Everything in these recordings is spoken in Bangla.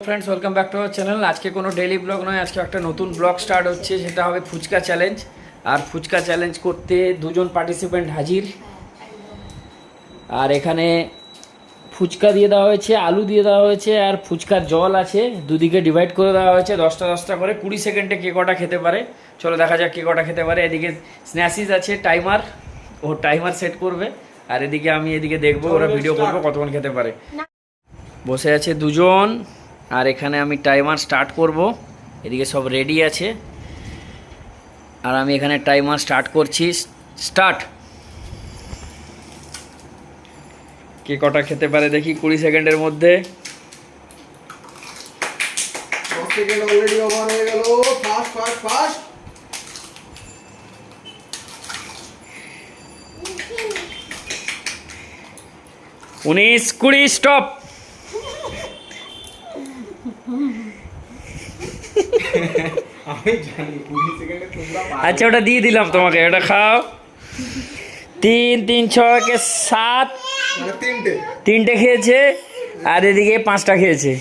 Friends welcome back to our channel. आज के कोनो डेली ब्लग नয়, আজকে একটা নতুন ব্লগ স্টার্ট হচ্ছে, সেটা হবে ফুচকা চ্যালেঞ্জ। আর ফুচকা চ্যালেঞ্জ করতে দুজন পার্টিসিপেন্ট হাজির। আর এখানে ফুচকা দিয়ে দেওয়া হয়েছে, আলু দিয়ে দেওয়া হয়েছে, আর ফুচকার জল আছে, দুদিকে ডিভাইড করে দেওয়া হয়েছে 10টা 10টা করে। 20 সেকেন্ডে কে কটা খেতে পারে, চলো দেখা যাক কে কটা খেতে পারে। এদিকে স্ন্যাচিস আছে, টাইমার, ও টাইমার সেট করবে। আর এদিকে আমি এদিকে দেখবো, ওরা ভিডিও করবো কতক্ষণ খেতে পারে। বসে আছে দুজন, আর এখানে আমি টাইমার স্টার্ট করব। এদিকে সব রেডি আছে, আর আমি এখানে টাইমার স্টার্ট করছি। স্টার্ট। কে কটা খেতে পারে দেখি 20 সেকেন্ডের মধ্যে। 10 সেকেন্ড অলরেডি ওভার হয়ে গেল। Fast fast fast. 19 20 স্টপ। আমি জানি 20 সেকেন্ডে তোমরা পারবে। আচ্ছা ওটা দিয়ে দিলাম তোমাকে, ওটা খাও। 3 3 6 কে 7, মানে তিনটে। তিনটে খেয়েছে, আর এদিকে 5টা খেয়েছে।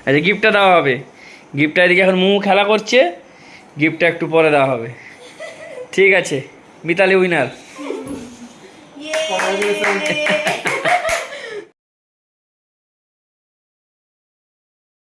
আচ্ছা গিফটটা দেওয়া হবে। গিফটটা এদিকে এখন মুখ খেলা করছে, গিফটটা একটু পরে দেওয়া হবে। ঠিক আছে, মিতালি উইনার। Congratulations.